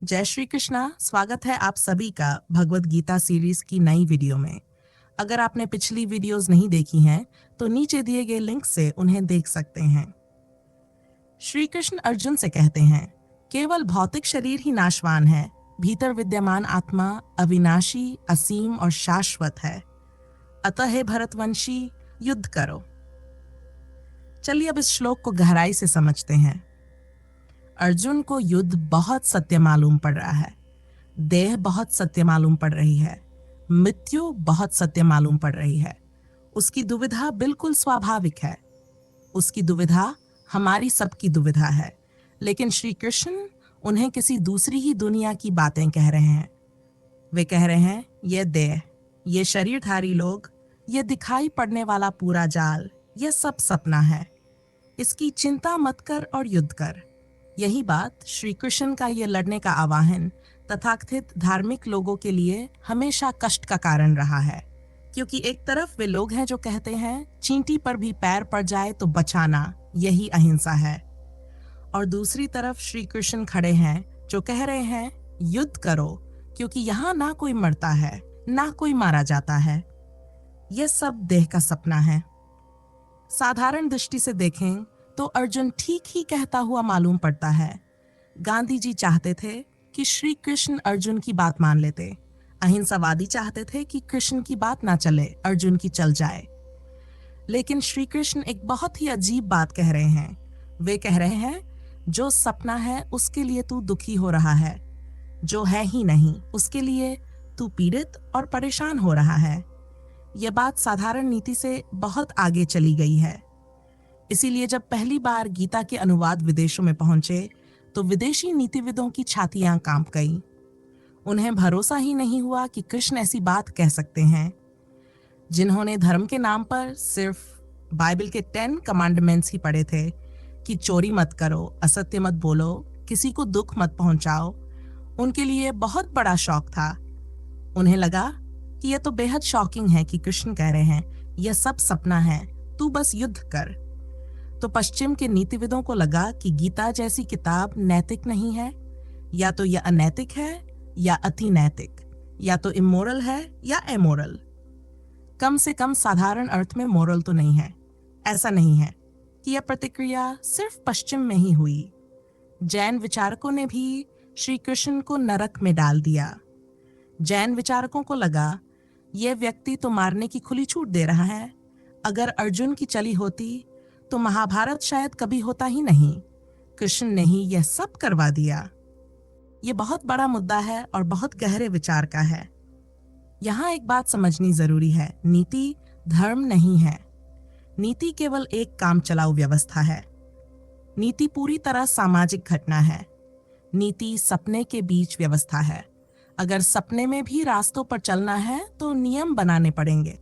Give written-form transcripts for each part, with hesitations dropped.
जय श्री कृष्णा। स्वागत है आप सभी का भगवत गीता सीरीज की नई वीडियो में। अगर आपने पिछली वीडियोस नहीं देखी हैं तो नीचे दिए गए लिंक से उन्हें देख सकते हैं। श्री कृष्ण अर्जुन से कहते हैं, केवल भौतिक शरीर ही नाशवान है, भीतर विद्यमान आत्मा अविनाशी, असीम और शाश्वत है। अतः हे भरतवंशी, युद्ध करो। चलिए अब इस श्लोक को गहराई से समझते हैं। अर्जुन को युद्ध बहुत सत्य मालूम पड़ रहा है, देह बहुत सत्य मालूम पड़ रही है, मृत्यु बहुत सत्य मालूम पड़ रही है। उसकी दुविधा बिल्कुल स्वाभाविक है। उसकी दुविधा हमारी सबकी दुविधा है, लेकिन श्री कृष्ण उन्हें किसी दूसरी ही दुनिया की बातें कह रहे हैं। वे कह रहे हैं, ये देह, ये शरीरधारी लोग, ये दिखाई पड़ने वाला पूरा जाल, ये सब सपना है। इसकी चिंता मत कर और युद्ध कर। यही बात श्री कृष्ण का ये लड़ने का आह्वान तथाकथित धार्मिक लोगों के लिए हमेशा कष्ट का कारण रहा है, क्योंकि एक तरफ वे लोग हैं जो कहते हैं चींटी पर भी पैर पड़ जाए तो बचाना, यही अहिंसा है, और दूसरी तरफ श्री कृष्ण खड़े हैं जो कह रहे हैं युद्ध करो, क्योंकि यहाँ ना कोई मरता है ना कोई मारा जाता है। यह सब देह का सपना है। साधारण दृष्टि से देखें तो अर्जुन ठीक ही कहता हुआ मालूम पड़ता है। गांधी जी चाहते थे कि श्री कृष्ण अर्जुन की बात मान लेते। अहिंसावादी चाहते थे कि कृष्ण की बात ना चले, अर्जुन की चल जाए। लेकिन श्री कृष्ण एक बहुत ही अजीब बात कह रहे हैं। वे कह रहे हैं, जो सपना है उसके लिए तू दुखी हो रहा है, जो है ही नहीं उसके लिए तू पीड़ित और परेशान हो रहा है। यह बात साधारण नीति से बहुत आगे चली गई है। इसीलिए जब पहली बार गीता के अनुवाद विदेशों में पहुंचे तो विदेशी नीतिविदों की छातियां कांप गईं। उन्हें भरोसा ही नहीं हुआ कि कृष्ण ऐसी बात कह सकते हैं। जिन्होंने धर्म के नाम पर सिर्फ बाइबल के 10 कमांडमेंट्स ही पढ़े थे कि चोरी मत करो, असत्य मत बोलो, किसी को दुख मत पहुंचाओ, उनके लिए बहुत बड़ा शौक था। उन्हें लगा कि यह तो बेहद शॉकिंग है कि कृष्ण कह रहे हैं यह सब सपना है, तू बस युद्ध कर। तो पश्चिम के नीतिविदों को लगा कि गीता जैसी किताब नैतिक नहीं है, या तो यह अनैतिक है या अति नैतिक, या तो इमोरल है या एमोरल। कम से कम साधारण अर्थ में मोरल तो नहीं है। ऐसा नहीं है कि यह प्रतिक्रिया सिर्फ पश्चिम में ही हुई। जैन विचारकों ने भी श्री कृष्ण को नरक में डाल दिया। जैन विचारकों को लगा यह व्यक्ति तो मारने की खुली छूट दे रहा है। अगर अर्जुन की चली होती तो महाभारत शायद कभी होता ही नहीं। कृष्ण ने ही यह सब करवा दिया। यह बहुत बड़ा मुद्दा है और बहुत गहरे विचार का है। यहाँ एक बात समझनी जरूरी है, नीति धर्म नहीं है। नीति केवल एक काम चलाऊ व्यवस्था है। नीति पूरी तरह सामाजिक घटना है। नीति सपने के बीच व्यवस्था है। अगर सपने में भी रास्तों पर चलना है तो नियम बनाने पड़ेंगे।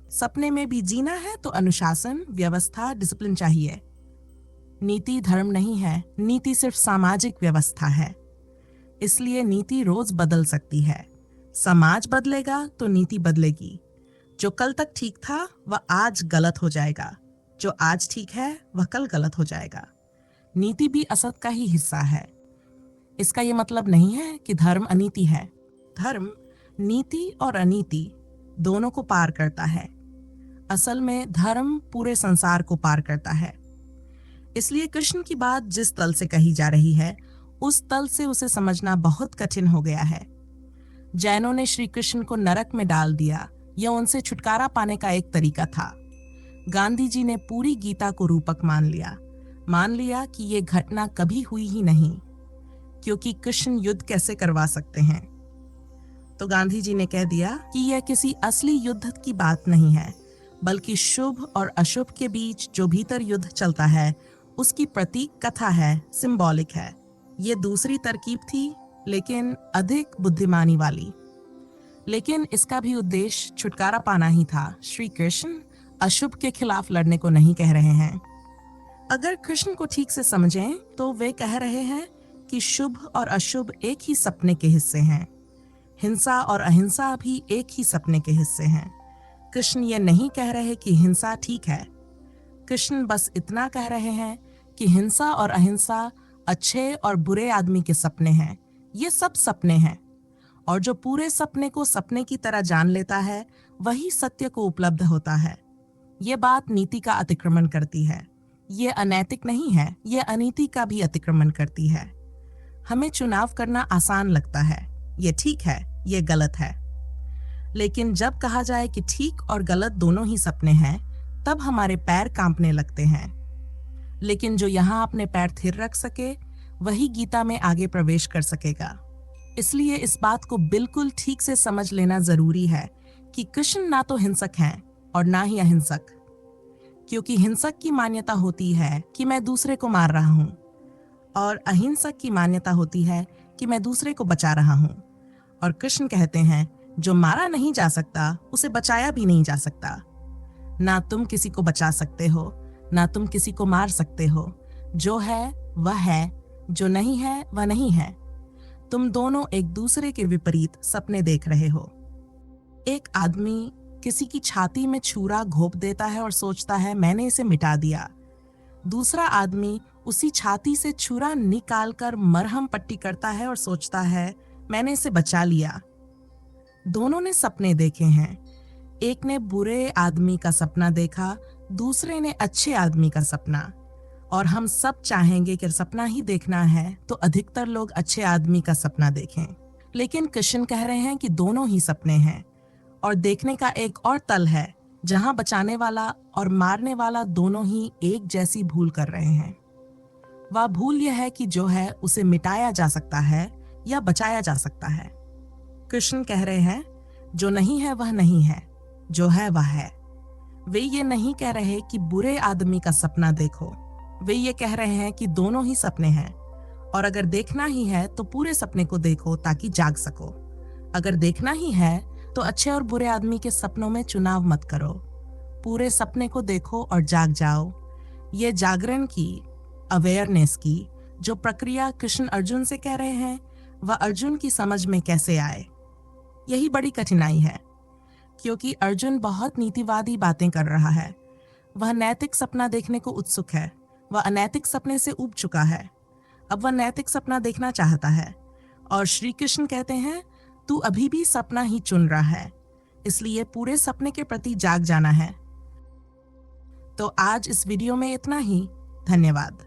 सपने में भी जीना है तो अनुशासन, व्यवस्था, डिसिप्लिन चाहिए। नीति धर्म नहीं है, नीति सिर्फ सामाजिक व्यवस्था है। इसलिए नीति रोज बदल सकती है। समाज बदलेगा तो नीति बदलेगी। जो कल तक ठीक था वह आज गलत हो जाएगा, जो आज ठीक है वह कल गलत हो जाएगा। नीति भी असत का ही हिस्सा है। इसका यह मतलब नहीं है कि धर्म अनीति है। धर्म नीति और अनीति दोनों को पार करता है। असल में धर्म पूरे संसार को पार करता है। इसलिए कृष्ण की बात जिस तल से कही जा रही है उस तल से उसे समझना बहुत कठिन हो गया है। जैनों ने श्री कृष्ण को नरक में डाल दिया, यह उनसे छुटकारा पाने का एक तरीका था। गांधी जी ने पूरी गीता को रूपक मान लिया कि यह घटना कभी हुई ही नहीं, क्योंकि कृष्ण युद्ध कैसे करवा सकते हैं। तो गांधी जी ने कह दिया कि यह किसी असली युद्ध की बात नहीं है, बल्कि शुभ और अशुभ के बीच जो भीतर युद्ध चलता है उसकी प्रतीक कथा है, सिंबॉलिक है। ये दूसरी तरकीब थी, लेकिन अधिक बुद्धिमानी वाली। लेकिन इसका भी उद्देश्य छुटकारा पाना ही था। श्री कृष्ण अशुभ के खिलाफ लड़ने को नहीं कह रहे हैं। अगर कृष्ण को ठीक से समझें तो वे कह रहे हैं कि शुभ और अशुभ एक ही सपने के हिस्से हैं। हिंसा और अहिंसा भी एक ही सपने के हिस्से हैं। कृष्ण ये नहीं कह रहे कि हिंसा ठीक है। कृष्ण बस इतना कह रहे हैं कि हिंसा और अहिंसा अच्छे और बुरे आदमी के सपने हैं। ये सब सपने हैं, और जो पूरे सपने को सपने की तरह जान लेता है वही सत्य को उपलब्ध होता है। ये बात नीति का अतिक्रमण करती है। ये अनैतिक नहीं है, ये अनीति का भी अतिक्रमण करती है। हमें चुनाव करना आसान लगता है, ये ठीक है, ये गलत है। लेकिन जब कहा जाए कि ठीक और गलत दोनों ही सपने हैं, तब हमारे पैर कांपने लगते हैं। लेकिन जो यहाँ अपने पैर स्थिर रख सके वही गीता में आगे प्रवेश कर सकेगा। इसलिए इस बात को बिल्कुल ठीक से समझ लेना जरूरी है कि कृष्ण ना तो हिंसक हैं और ना ही अहिंसक, क्योंकि हिंसक की मान्यता होती है कि मैं दूसरे को मार रहा हूँ, और अहिंसक की मान्यता होती है कि मैं दूसरे को बचा रहा हूँ। और कृष्ण कहते हैं जो मारा नहीं जा सकता उसे बचाया भी नहीं जा सकता। ना तुम किसी को बचा सकते हो, ना तुम किसी को मार सकते हो। जो है वह है, जो नहीं है वह नहीं है। तुम दोनों एक दूसरे के विपरीत सपने देख रहे हो। एक आदमी किसी की छाती में छुरा घोंप देता है और सोचता है मैंने इसे मिटा दिया। दूसरा आदमी उसी छाती से छुरा निकालकर मरहम पट्टी करता है और सोचता है मैंने इसे बचा लिया। दोनों ने सपने देखे हैं। एक ने बुरे आदमी का सपना देखा, दूसरे ने अच्छे आदमी का सपना। और हम सब चाहेंगे कि सपना ही देखना है तो अधिकतर लोग अच्छे आदमी का सपना देखें। लेकिन कृष्ण कह रहे हैं कि दोनों ही सपने हैं, और देखने का एक और तल है जहां बचाने वाला और मारने वाला दोनों ही एक जैसी भूल कर रहे हैं। वह भूल यह है कि जो है उसे मिटाया जा सकता है या बचाया जा सकता है। कृष्ण कह रहे हैं जो नहीं है वह नहीं है, जो है वह है। वे ये नहीं कह रहे कि बुरे आदमी का सपना देखो, वे ये कह रहे हैं कि दोनों ही सपने हैं, और अगर देखना ही है तो पूरे सपने को देखो ताकि जाग सको। अगर देखना ही है तो अच्छे और बुरे आदमी के सपनों में चुनाव मत करो। पूरे सपने को देखो और जाग जाओ। ये जागरण की, अवेयरनेस की जो प्रक्रिया कृष्ण अर्जुन से कह रहे हैं वह अर्जुन की समझ में कैसे आए, यही बड़ी कठिनाई है। क्योंकि अर्जुन बहुत नीतिवादी बातें कर रहा है। वह नैतिक सपना देखने को उत्सुक है। वह अनैतिक सपने से ऊब चुका है। अब वह नैतिक सपना देखना चाहता है। और श्री कृष्ण कहते हैं तू अभी भी सपना ही चुन रहा है, इसलिए पूरे सपने के प्रति जाग जाना है। तो आज इस वीडियो में इतना ही। धन्यवाद।